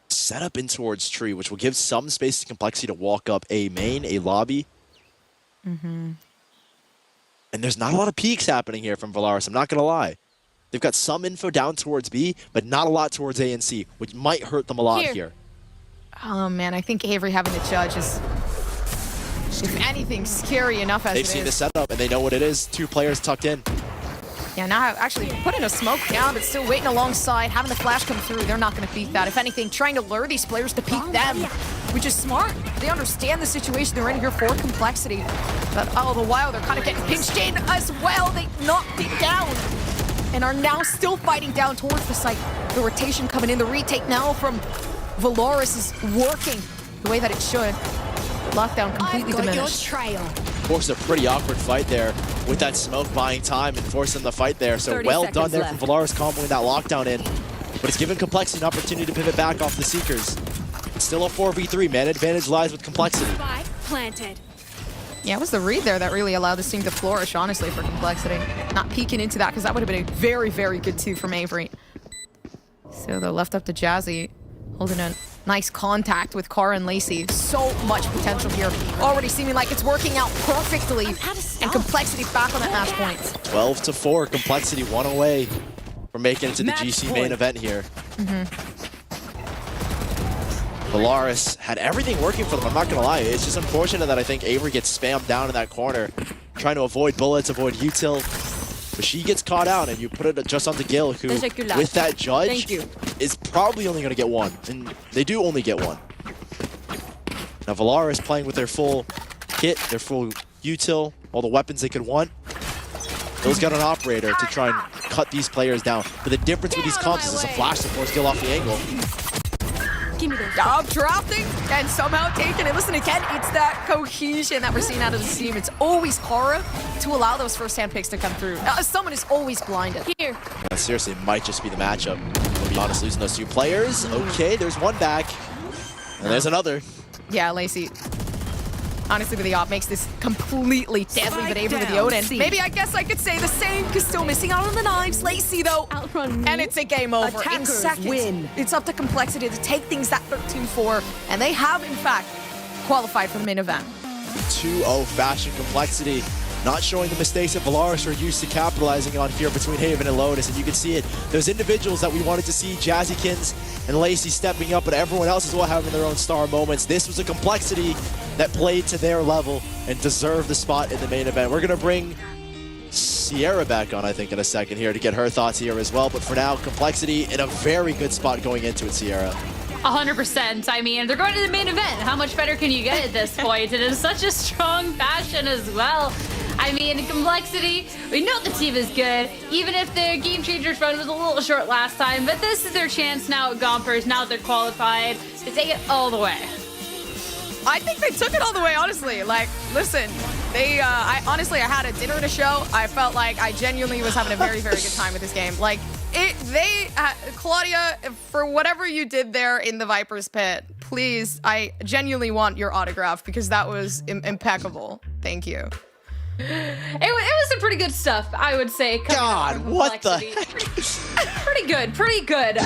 Set up in towards tree, which will give some space to Complexity to walk up a main, a lobby. And there's not a lot of peeks happening here from Valaris, I'm not going to lie. They've got some info down towards B, but not a lot towards A and C, which might hurt them a lot here. Oh man, I think Avery having to judge is, if anything, scary enough as They've seen the setup and they know what it is. 2 players tucked in. Yeah, now actually putting a smoke down, but still waiting alongside, having the flash come through. They're not going to peek that. If anything, trying to lure these players to peek them, which is smart. They understand the situation they're in here for Complexity. But all the while, they're kind of getting pinched in as well. They not peek down and are now still fighting down towards the site. The rotation coming in, the retake now from Valaris is working the way that it should. Lockdown completely diminished. Of course, a pretty awkward fight there with that smoke buying time and forcing the fight there. So well done there from Valaris comboing that lockdown in. But it's given Complexity an opportunity to pivot back off the Seekers. It's still a 4v3, man. Advantage lies with Complexity. Planted. Yeah, it was the read there that really allowed this team to flourish, honestly, for Complexity. Not peeking into that, because that would have been a very, very good 2 from Avery. So they're left up to Jazzy, holding a nice contact with Cara and Lacey. So much potential here. Already seeming like it's working out perfectly. And Complexity back on that match point. 12-4, Complexity 1 away from making it to the GC main event here. Valaris had everything working for them, I'm not going to lie. It's just unfortunate that I think Avery gets spammed down in that corner, trying to avoid bullets, avoid util. But she gets caught out, and you put it just onto Gil, who, with that judge, is probably only going to get 1. And they do only get 1. Now, Valaris playing with their full kit, their full util, all the weapons they could want. Bill's got an operator to try and cut these players down. But the difference with these comps is a flash to force Gil off the angle. Job drafting and somehow taking it. Listen, again, it's that cohesion that we're seeing out of the team. It's always Cara to allow those first-hand picks to come through. Someone is always blinded. Here. Yeah, seriously, it might just be the matchup. To be honest, losing those 2 players. Okay, there's 1 back. And there's another. Yeah, Lacey. Honestly, with the op makes this completely deadly, but Avery with the Odin. Maybe I guess I could say the same, because still missing out on the knives. Lacey, though. And it's a game over. In seconds. Win. It's up to Complexity to take things at 13-4, and they have, in fact, qualified for the main event. 2-0 fashion Complexity. Not showing the mistakes that Valaris are used to capitalizing on here between Haven and Lotus, and you can see it. Those individuals that we wanted to see, Jazzykins and Lacey stepping up, but everyone else as well having their own star moments. This was a Complexity that played to their level and deserved the spot in the main event. We're going to bring Sierra back on, I think, in a second here to get her thoughts here as well, but for now, Complexity in a very good spot going into it, Sierra. 100%. I mean, they're going to the main event. How much better can you get at this point? And in such a strong fashion as well. I mean, complexity, we know the team is good, even if their Game Changers run was a little short last time, but this is their chance now at Gompers, now that they're qualified, to take it all the way. I think they took it all the way, honestly. Like, listen, I honestly had a dinner at a show. I felt like I genuinely was having a very, very good time with this game. Like, Claudia, for whatever you did there in the Viper's Pit, please, I genuinely want your autograph because that was impeccable. Thank you. It was some pretty good stuff, I would say. God, what the heck? Pretty good.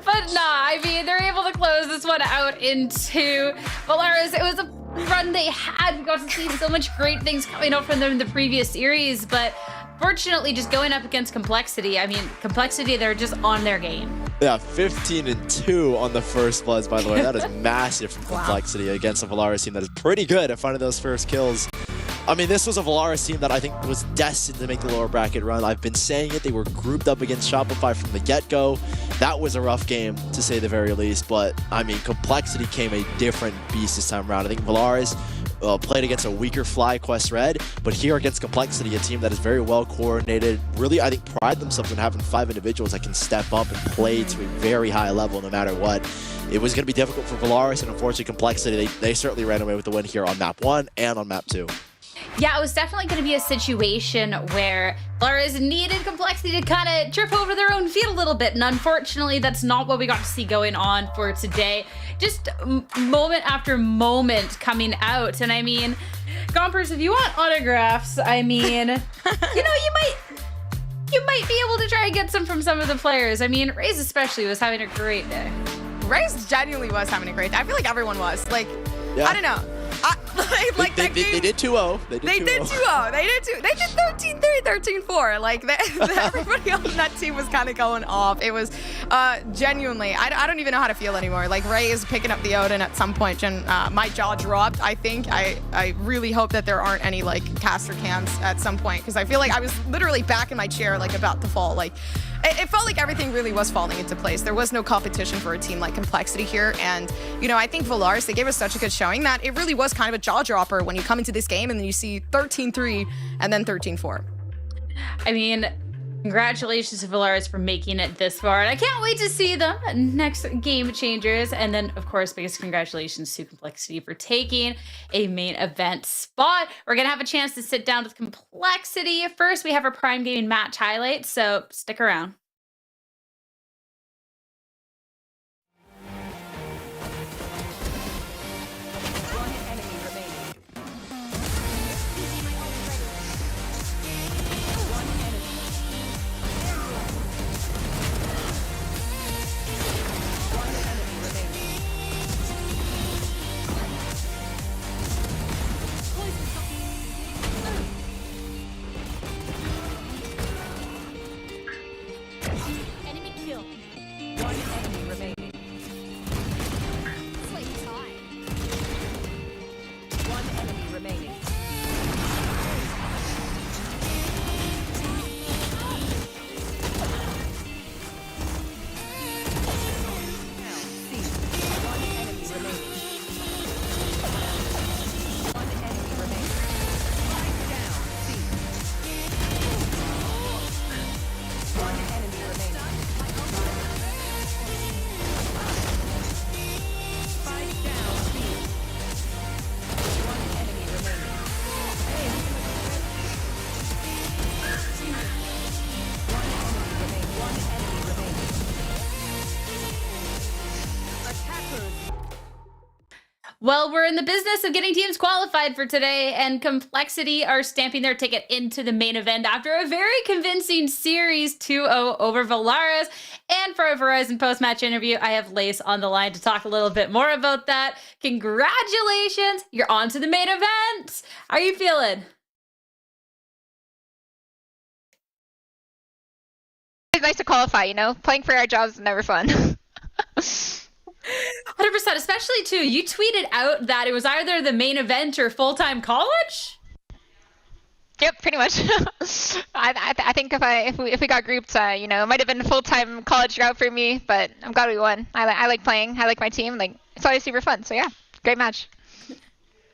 But nah, I mean, they're able to close this one out into Valaris. It was a run they had. We got to see so much great things coming out from them in the previous series, but fortunately, just going up against Complexity, I mean, Complexity, they're just on their game. Yeah, 15-2 on the first Bloods, by the way. That is massive from Complexity against a Valaris team that is pretty good at finding those first kills. I mean, this was a Valaris team that I think was destined to make the lower bracket run. I've been saying it. They were grouped up against Shopify from the get-go. That was a rough game, to say the very least. But, I mean, Complexity came a different beast this time around. I think Valaris played against a weaker FlyQuest Red, but here against Complexity, a team that is very well coordinated, really, I think, pride themselves in having 5 individuals that can step up and play to a very high level no matter what. It was going to be difficult for Valaris, and unfortunately, Complexity, they certainly ran away with the win here on map 1 and on map 2. Yeah, it was definitely going to be a situation where Valaris needed Complexity to kind of trip over their own feet a little bit, and unfortunately, that's not what we got to see going on for today. Just moment after moment coming out, and I mean, Gompers, if you want autographs, I mean, you might be able to try and get some from some of the players. I mean, Raze especially was having a great day. Raze genuinely was having a great day. I feel like everyone was. Like, yeah. I don't know. They did 2-0. They did 2-0. They did 13-3, 13-4. Like, everybody on that team was kind of going off. It was genuinely, I don't even know how to feel anymore. Like, Ray is picking up the Odin at some point, and my jaw dropped, I think. I really hope that there aren't any, like, caster cams at some point, because I feel like I was literally back in my chair, like, about to fall. Like, it felt like everything really was falling into place. There was no competition for a team like Complexity here. And, you know, I think Valaris, they gave us such a good showing that it really was kind of a jaw dropper when you come into this game and then you see 13-3 and then 13-4. I mean, congratulations to Valaris for making it this far. And I can't wait to see them next Game Changers. And then, of course, biggest congratulations to Complexity for taking a main event spot. We're going to have a chance to sit down with Complexity. First, we have our Prime Gaming match highlights, so stick around. Well, we're in the business of getting teams qualified for today, and Complexity are stamping their ticket into the main event after a very convincing Series 2-0 over Valaris. And for a Verizon post-match interview, I have Lace on the line to talk a little bit more about that. Congratulations, you're on to the main event. How are you feeling? It's nice to qualify, you know? Playing for our jobs is never fun. 100%, especially too, you tweeted out that it was either the main event or full-time college? Yep, pretty much. I think if we got grouped, you know, it might have been a full-time college route for me, but I'm glad we won. I like playing. I like my team. Like, it's always super fun. So yeah, great match.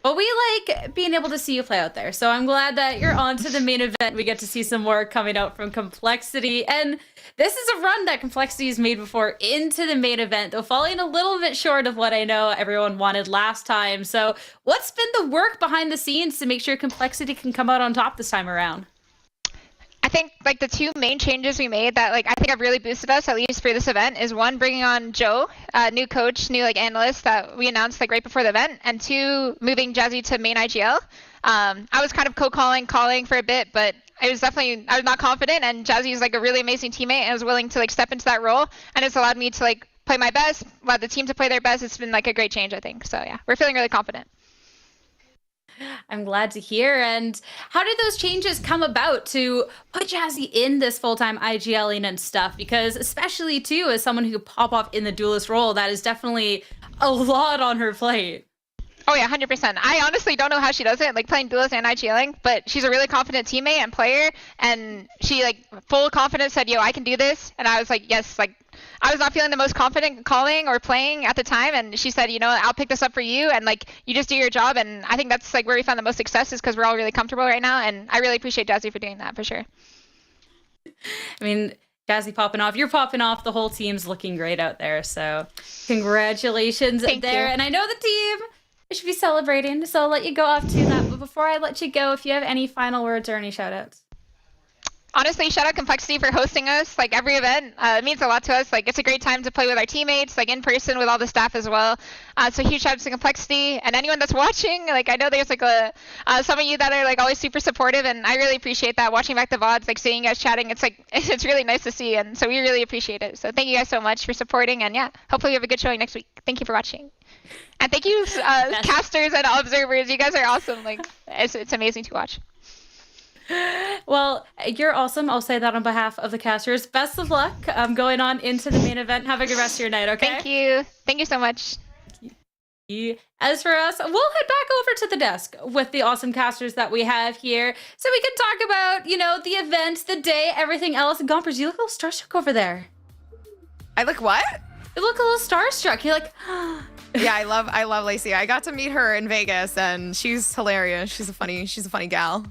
Well, we like being able to see you play out there. So I'm glad that you're on to the main event. We get to see some more coming out from Complexity. And this is a run that Complexity has made before into the main event, though falling a little bit short of what I know everyone wanted last time. So what's been the work behind the scenes to make sure Complexity can come out on top this time around? I think like the two main changes we made that like I think have really boosted us, at least for this event, is one, bringing on Joe, new coach, new like analyst that we announced like right before the event, and two, moving Jazzy to main IGL. I was kind of calling for a bit, but I was not confident, and Jazzy is like a really amazing teammate and was willing to like step into that role, and it's allowed me to like play my best, allowed the team to play their best. It's been like a great change, I think. So yeah, we're feeling really confident. I'm glad to hear. And how did those changes come about to put Jazzy in this full-time IGLing and stuff? Because especially too, as someone who could pop off in the duelist role, that is definitely a lot on her plate. Oh yeah, 100%. I honestly don't know how she does it, like playing duelist and IGLing, but she's a really confident teammate and player, and she like full confidence said, yo, I can do this. And I was like, yes, like I was not feeling the most confident calling or playing at the time, and she said, you know, I'll pick this up for you, and like you just do your job. And I think that's like where we found the most success, is because we're all really comfortable right now, and I really appreciate Jazzy for doing that for sure. I mean, Jazzy popping off, you're popping off, the whole team's looking great out there, so congratulations. Thank there. you. And I know the team should be celebrating, so I'll let you go off to that. But before I let you go, if you have any final words or any shout outs. Honestly, shout out Complexity for hosting us, like every event. It means a lot to us. Like, it's a great time to play with our teammates, like in person with all the staff as well. So huge shout out to Complexity and anyone that's watching. Like, I know there's like some of you that are like always super supportive, and I really appreciate that. Watching back the VODs, like seeing you guys chatting, it's like it's really nice to see, and so we really appreciate it. So thank you guys so much for supporting, and yeah, hopefully we have a good showing next week. Thank you for watching. And thank you, casters and observers. You guys are awesome. Like, it's amazing to watch. Well, you're awesome. I'll say that on behalf of the casters. Best of luck going on into the main event. Have a good rest of your night, okay? Thank you. Thank you so much. As for us, we'll head back over to the desk with the awesome casters that we have here, so we can talk about, you know, the event, the day, everything else. And Gompers, you look a little starstruck over there. I look what? You look a little starstruck. You're like, Yeah, I love Lacey. I got to meet her in Vegas, and she's hilarious. She's a funny gal.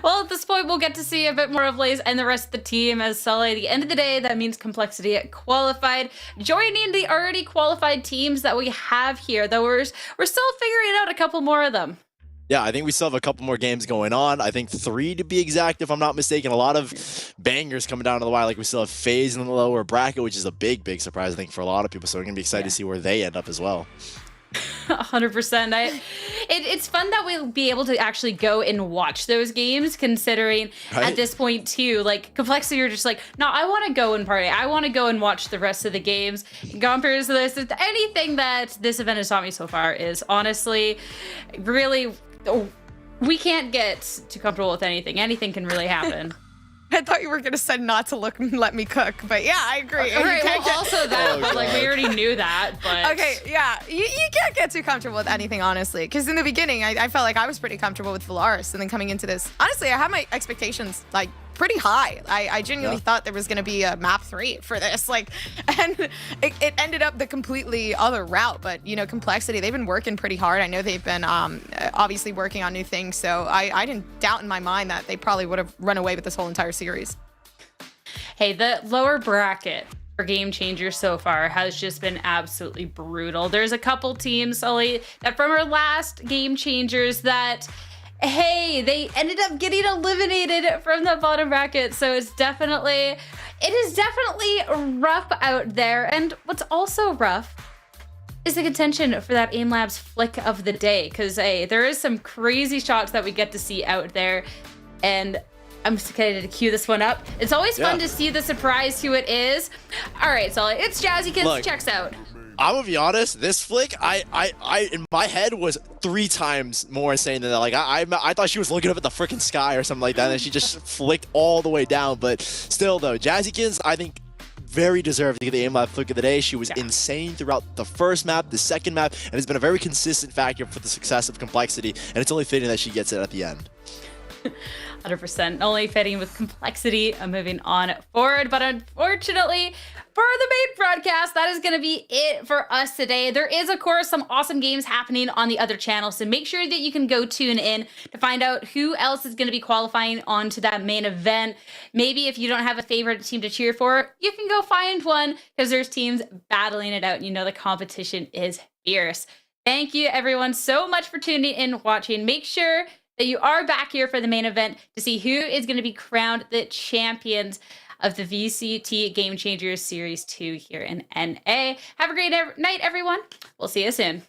Well, at this point, we'll get to see a bit more of Lace and the rest of the team as Sully. At the end of the day, that means Complexity qualified, joining the already qualified teams that we have here, though we're still figuring out a couple more of them. Yeah, I think we still have a couple more games going on. I think 3 to be exact, if I'm not mistaken. A lot of bangers coming down to the wire. Like, we still have FaZe in the lower bracket, which is a big surprise, I think, for a lot of people. So we're going to be excited to see where they end up as well. 100%. It's fun that we'll be able to actually go and watch those games, considering at this point too, like Complexity are just like, no, I want to go and party. I want to go and watch the rest of the games. Gompers, anything that this event has taught me so far is honestly, really, we can't get too comfortable with anything. Anything can really happen. I thought you were gonna say not to look and let me cook, but yeah, I agree. Right, well, also that, but like we already knew that. But okay, yeah, you can't get too comfortable with anything, honestly. Because in the beginning, I felt like I was pretty comfortable with Valaris, and then coming into this, honestly, I had my expectations like pretty high. I genuinely thought there was gonna be a map 3 for this, like, and it ended up the completely other route. But you know, Complexity, they've been working pretty hard. I know they've been obviously working on new things, so I didn't doubt in my mind that they probably would have run away with this whole entire series. Hey, the lower bracket for Game Changers so far has just been absolutely brutal. There's a couple teams, Sully, that from our last Game Changers that, hey, they ended up getting eliminated from the bottom bracket. So it is definitely rough out there. And what's also rough is the contention for that Aim Labs flick of the day. Because, hey, there is some crazy shots that we get to see out there. And I'm excited to cue this one up. It's always fun to see the surprise who it is. All right, Sully, it's Jazzykins. Checks out. I'm gonna be honest, this flick, I in my head was 3 times more insane than that. Like, I thought she was looking up at the freaking sky or something like that, and she just flicked all the way down. But still, though, Jazzykins, I think, very deserved to get the Aim Lab flick of the day. She was insane throughout the first map, the second map, and has been a very consistent factor for the success of Complexity, and it's only fitting that she gets it at the end. 100%. Only fitting with complexity. I'm moving on forward, but unfortunately for the main broadcast, that is going to be it for us today. There is, of course, some awesome games happening on the other channel, so make sure that you can go tune in to find out who else is going to be qualifying onto that main event. Maybe if you don't have a favorite team to cheer for, you can go find one, because there's teams battling it out, and you know the competition is fierce. Thank you, everyone, so much for tuning in and watching. Make sure that you are back here for the main event to see who is going to be crowned the champions of the VCT Game Changers Series 2 here in NA. Have a great night, everyone. We'll see you soon.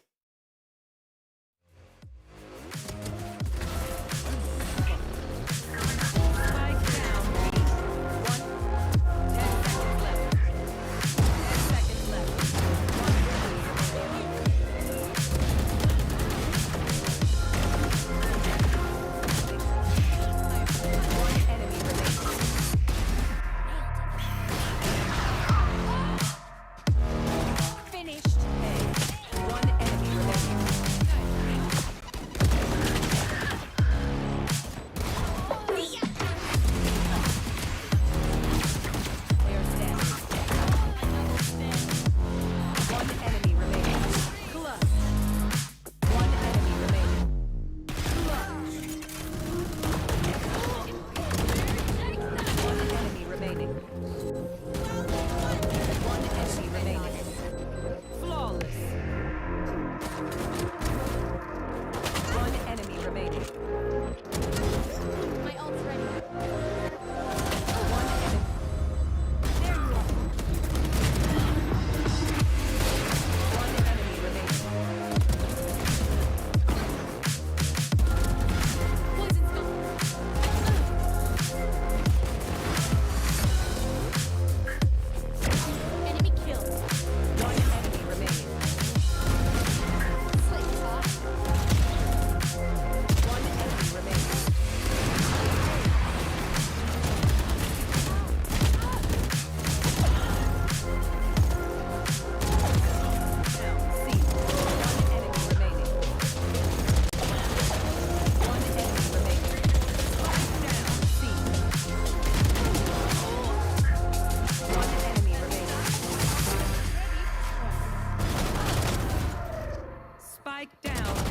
Spike down.